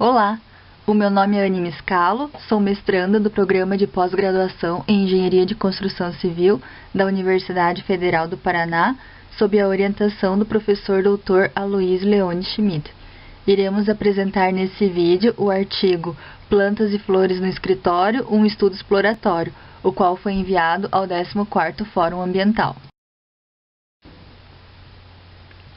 Olá, o meu nome é Anime Scalo, sou mestranda do Programa de Pós-Graduação em Engenharia de Construção Civil da Universidade Federal do Paraná, sob a orientação do professor Dr. Aloysio Leone Schmidt. Iremos apresentar nesse vídeo o artigo Plantas e Flores no Escritório, um estudo exploratório, o qual foi enviado ao 14º Fórum Ambiental.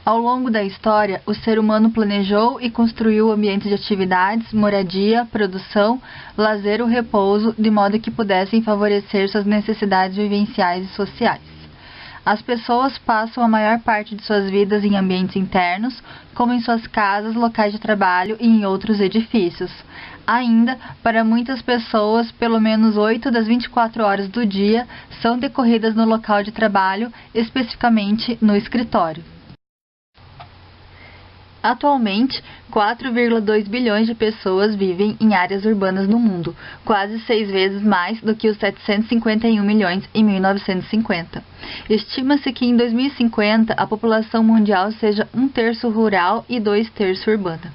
Ao longo da história, o ser humano planejou e construiu ambientes de atividades, moradia, produção, lazer ou repouso, de modo que pudessem favorecer suas necessidades vivenciais e sociais. As pessoas passam a maior parte de suas vidas em ambientes internos, como em suas casas, locais de trabalho e em outros edifícios. Ainda, para muitas pessoas, pelo menos 8 das 24 horas do dia são decorridas no local de trabalho, especificamente no escritório. Atualmente, 4,2 bilhões de pessoas vivem em áreas urbanas no mundo, quase 6 vezes mais do que os 751 milhões em 1950. Estima-se que em 2050 a população mundial seja 1/3 rural e 2/3 urbana.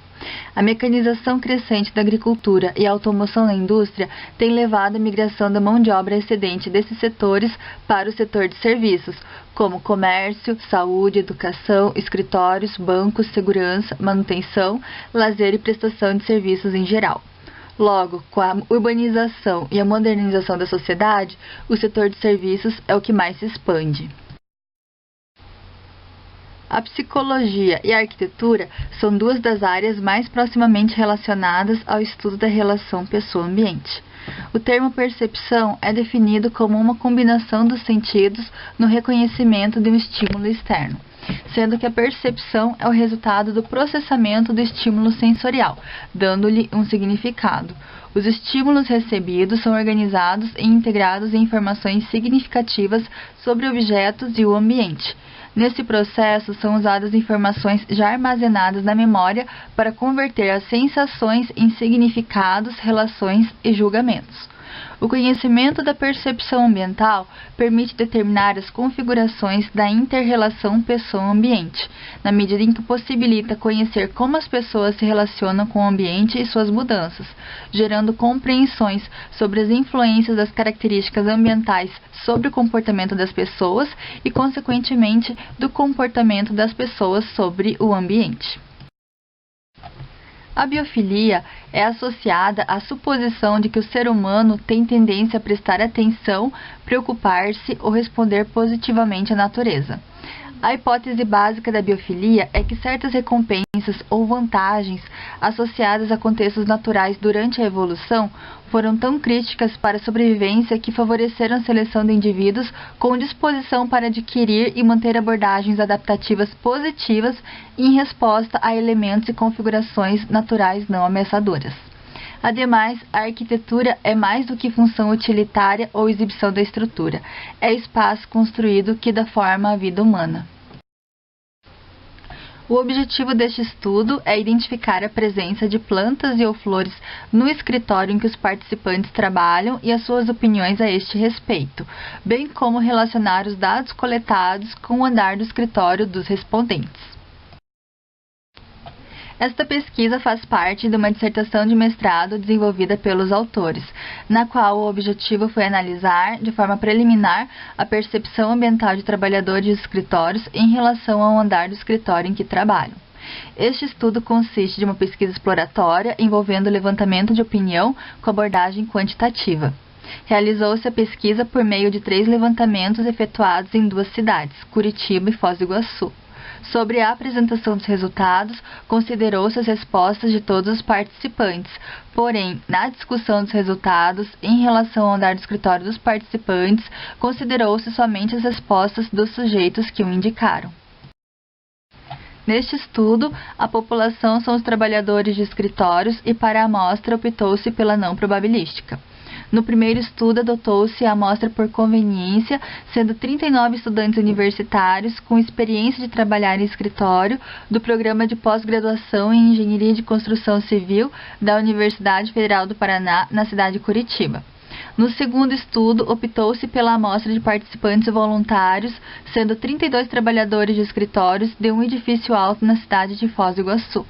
A mecanização crescente da agricultura e a automoção na indústria tem levado a migração da mão de obra excedente desses setores para o setor de serviços, como comércio, saúde, educação, escritórios, bancos, segurança, manutenção, lazer e prestação de serviços em geral. Logo, com a urbanização e a modernização da sociedade, o setor de serviços é o que mais se expande. A psicologia e a arquitetura são duas das áreas mais proximamente relacionadas ao estudo da relação pessoa-ambiente. O termo percepção é definido como uma combinação dos sentidos no reconhecimento de um estímulo externo, sendo que a percepção é o resultado do processamento do estímulo sensorial, dando-lhe um significado. Os estímulos recebidos são organizados e integrados em informações significativas sobre objetos e o ambiente. Nesse processo, são usadas informações já armazenadas na memória para converter as sensações em significados, relações e julgamentos. O conhecimento da percepção ambiental permite determinar as configurações da inter-relação pessoa-ambiente, na medida em que possibilita conhecer como as pessoas se relacionam com o ambiente e suas mudanças, gerando compreensões sobre as influências das características ambientais sobre o comportamento das pessoas e, consequentemente, do comportamento das pessoas sobre o ambiente. A biofilia é associada à suposição de que o ser humano tem tendência a prestar atenção, preocupar-se ou responder positivamente à natureza. A hipótese básica da biofilia é que certas recompensas ou vantagens associadas a contextos naturais durante a evolução foram tão críticas para a sobrevivência que favoreceram a seleção de indivíduos com disposição para adquirir e manter abordagens adaptativas positivas em resposta a elementos e configurações naturais não ameaçadoras. Ademais, a arquitetura é mais do que função utilitária ou exibição da estrutura. É espaço construído que dá forma à vida humana. O objetivo deste estudo é identificar a presença de plantas e ou flores no escritório em que os participantes trabalham e as suas opiniões a este respeito, bem como relacionar os dados coletados com o andar do escritório dos respondentes. Esta pesquisa faz parte de uma dissertação de mestrado desenvolvida pelos autores, na qual o objetivo foi analisar, de forma preliminar, a percepção ambiental de trabalhadores de escritórios em relação ao andar do escritório em que trabalham. Este estudo consiste de uma pesquisa exploratória envolvendo o levantamento de opinião com abordagem quantitativa. Realizou-se a pesquisa por meio de 3 levantamentos efetuados em 2 cidades, Curitiba e Foz do Iguaçu. Sobre a apresentação dos resultados, considerou-se as respostas de todos os participantes, porém, na discussão dos resultados, em relação ao andar do escritório dos participantes, considerou-se somente as respostas dos sujeitos que o indicaram. Neste estudo, a população são os trabalhadores de escritórios e para a amostra optou-se pela não probabilística. No primeiro estudo, adotou-se a amostra por conveniência, sendo 39 estudantes universitários com experiência de trabalhar em escritório do Programa de Pós-Graduação em Engenharia de Construção Civil da Universidade Federal do Paraná, na cidade de Curitiba. No segundo estudo, optou-se pela amostra de participantes voluntários, sendo 32 trabalhadores de escritórios de um edifício alto na cidade de Foz do Iguaçu.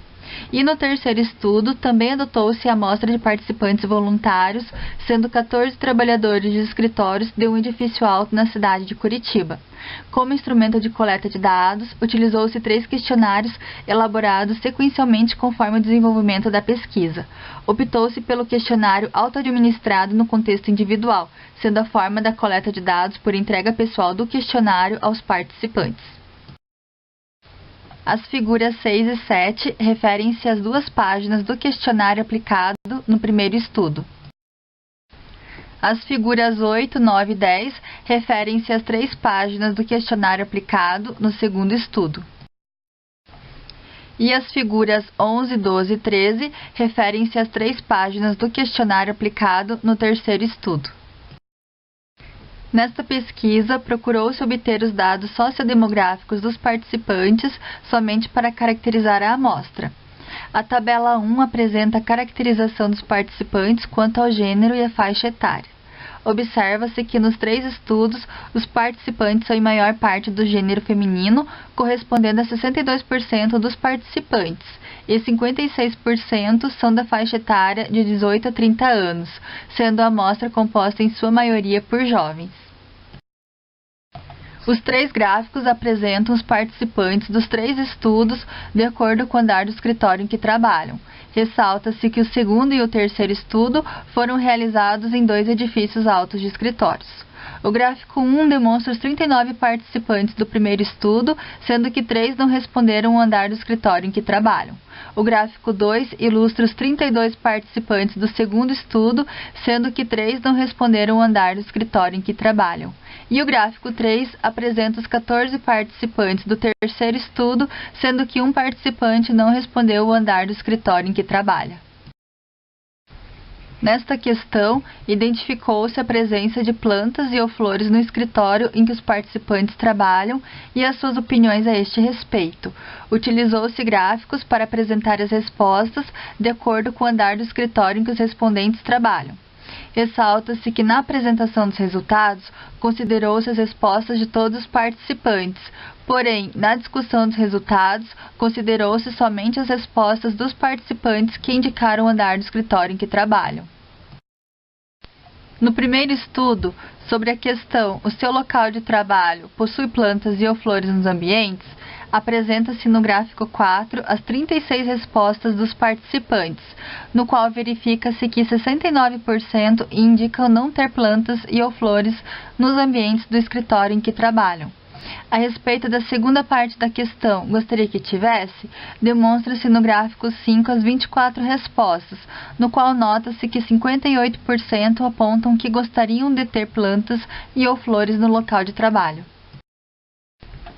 E no terceiro estudo, também adotou-se a amostra de participantes voluntários, sendo 14 trabalhadores de escritórios de um edifício alto na cidade de Curitiba. Como instrumento de coleta de dados, utilizou-se 3 questionários elaborados sequencialmente conforme o desenvolvimento da pesquisa. Optou-se pelo questionário auto-administrado no contexto individual, sendo a forma da coleta de dados por entrega pessoal do questionário aos participantes. As figuras 6 e 7 referem-se às 2 páginas do questionário aplicado no primeiro estudo. As figuras 8, 9 e 10 referem-se às 3 páginas do questionário aplicado no segundo estudo. E as figuras 11, 12 e 13 referem-se às 3 páginas do questionário aplicado no terceiro estudo. Nesta pesquisa, procurou-se obter os dados sociodemográficos dos participantes somente para caracterizar a amostra. A tabela 1 apresenta a caracterização dos participantes quanto ao gênero e a faixa etária. Observa-se que nos 3 estudos, os participantes são em maior parte do gênero feminino, correspondendo a 62% dos participantes, e 56% são da faixa etária de 18 a 30 anos, sendo a amostra composta em sua maioria por jovens. Os 3 gráficos apresentam os participantes dos 3 estudos de acordo com o andar do escritório em que trabalham. Ressalta-se que o segundo e o terceiro estudo foram realizados em 2 edifícios altos de escritórios. O gráfico 1 demonstra os 39 participantes do primeiro estudo, sendo que 3 não responderam ao andar do escritório em que trabalham. O gráfico 2 ilustra os 32 participantes do segundo estudo, sendo que 3 não responderam ao andar do escritório em que trabalham. E o gráfico 3 apresenta os 14 participantes do terceiro estudo, sendo que 1 participante não respondeu ao andar do escritório em que trabalha. Nesta questão, identificou-se a presença de plantas e ou flores no escritório em que os participantes trabalham e as suas opiniões a este respeito. Utilizou-se gráficos para apresentar as respostas de acordo com o andar do escritório em que os respondentes trabalham. Ressalta-se que na apresentação dos resultados, considerou-se as respostas de todos os participantes, porém, na discussão dos resultados, considerou-se somente as respostas dos participantes que indicaram o andar do escritório em que trabalham. No primeiro estudo, sobre a questão "o seu local de trabalho possui plantas e ou flores nos ambientes?", apresenta-se no gráfico 4 as 36 respostas dos participantes, no qual verifica-se que 69% indicam não ter plantas e ou flores nos ambientes do escritório em que trabalham. A respeito da segunda parte da questão, gostaria que tivesse, demonstra-se no gráfico 5 as 24 respostas, no qual nota-se que 58% apontam que gostariam de ter plantas e ou flores no local de trabalho.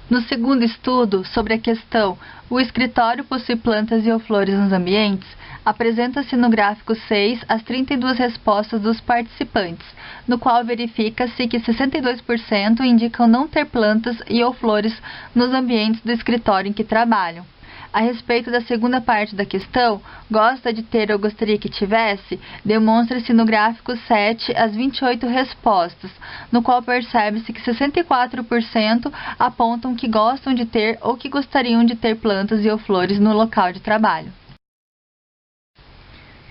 No segundo estudo, sobre a questão "o escritório possui plantas e ou flores nos ambientes?", apresenta-se no gráfico 6 as 32 respostas dos participantes, no qual verifica-se que 62% indicam não ter plantas e ou flores nos ambientes do escritório em que trabalham. A respeito da segunda parte da questão, "gosta de ter ou gostaria que tivesse?", demonstra-se no gráfico 7 as 28 respostas, no qual percebe-se que 64% apontam que gostam de ter ou que gostariam de ter plantas e ou flores no local de trabalho.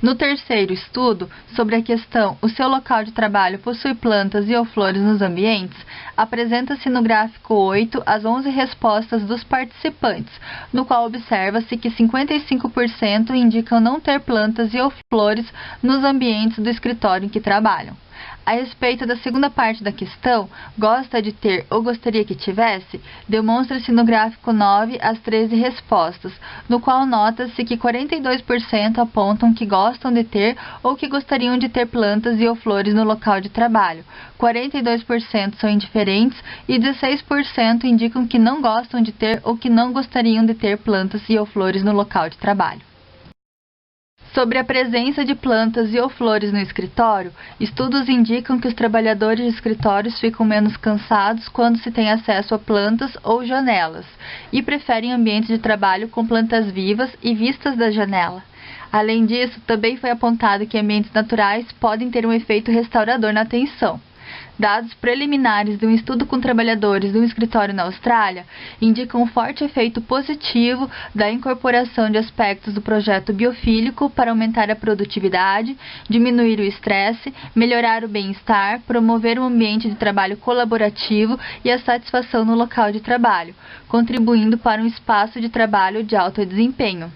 No terceiro estudo, sobre a questão "o seu local de trabalho possui plantas e ou flores nos ambientes?", apresenta-se no gráfico 8 as 11 respostas dos participantes, no qual observa-se que 55% indicam não ter plantas e ou flores nos ambientes do escritório em que trabalham. A respeito da segunda parte da questão, "gosta de ter ou gostaria que tivesse?", demonstra-se no gráfico 9 as 13 respostas, no qual nota-se que 42% apontam que gostam de ter ou que gostariam de ter plantas e ou flores no local de trabalho, 42% são indiferentes e 16% indicam que não gostam de ter ou que não gostariam de ter plantas e ou flores no local de trabalho. Sobre a presença de plantas e ou flores no escritório, estudos indicam que os trabalhadores de escritórios ficam menos cansados quando se tem acesso a plantas ou janelas, e preferem ambientes de trabalho com plantas vivas e vistas da janela. Além disso, também foi apontado que ambientes naturais podem ter um efeito restaurador na atenção. Dados preliminares de um estudo com trabalhadores de um escritório na Austrália indicam um forte efeito positivo da incorporação de aspectos do projeto biofílico para aumentar a produtividade, diminuir o estresse, melhorar o bem-estar, promover um ambiente de trabalho colaborativo e a satisfação no local de trabalho, contribuindo para um espaço de trabalho de alto desempenho.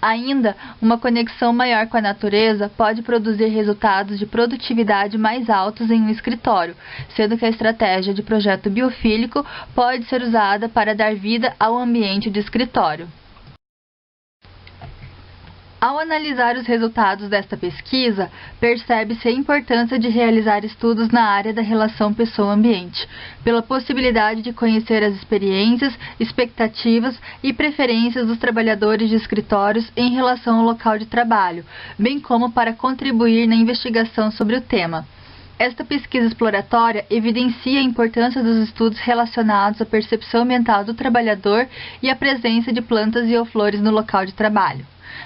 Ainda, uma conexão maior com a natureza pode produzir resultados de produtividade mais altos em um escritório, sendo que a estratégia de projeto biofílico pode ser usada para dar vida ao ambiente de escritório. Ao analisar os resultados desta pesquisa, percebe-se a importância de realizar estudos na área da relação pessoa-ambiente, pela possibilidade de conhecer as experiências, expectativas e preferências dos trabalhadores de escritórios em relação ao local de trabalho, bem como para contribuir na investigação sobre o tema. Esta pesquisa exploratória evidencia a importância dos estudos relacionados à percepção ambiental do trabalhador e à presença de plantas e ou flores no local de trabalho.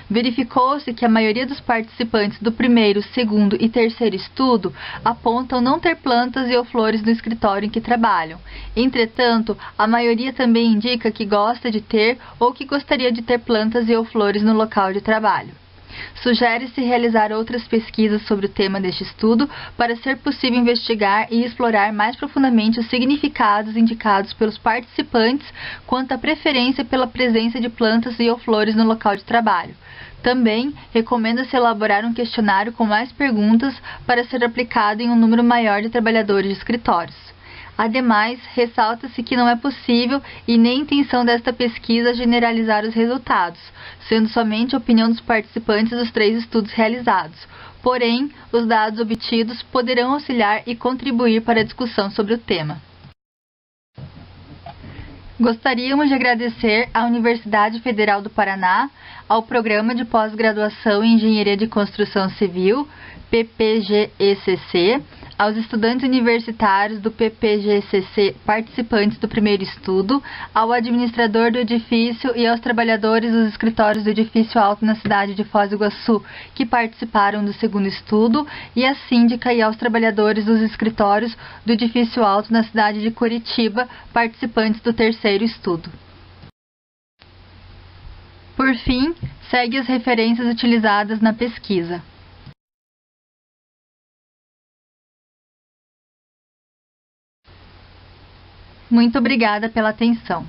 Verificou-se que a maioria dos participantes do primeiro, segundo e terceiro estudo apontam não ter plantas e ou flores no escritório em que trabalham. Entretanto, a maioria também indica que gosta de ter ou que gostaria de ter plantas e ou flores no local de trabalho. Sugere-se realizar outras pesquisas sobre o tema deste estudo para ser possível investigar e explorar mais profundamente os significados indicados pelos participantes quanto à preferência pela presença de plantas e ou flores no local de trabalho. Também recomenda-se elaborar um questionário com mais perguntas para ser aplicado em um número maior de trabalhadores de escritórios. Ademais, ressalta-se que não é possível e nem intenção desta pesquisa generalizar os resultados, sendo somente a opinião dos participantes dos 3 estudos realizados. Porém, os dados obtidos poderão auxiliar e contribuir para a discussão sobre o tema. Gostaríamos de agradecer à Universidade Federal do Paraná, ao Programa de Pós-Graduação em Engenharia de Construção Civil, PPGECC, aos estudantes universitários do PPGCC participantes do primeiro estudo, ao administrador do edifício e aos trabalhadores dos escritórios do edifício alto na cidade de Foz do Iguaçu, que participaram do segundo estudo, e à síndica e aos trabalhadores dos escritórios do edifício alto na cidade de Curitiba, participantes do terceiro estudo. Por fim, segue as referências utilizadas na pesquisa. Muito obrigada pela atenção.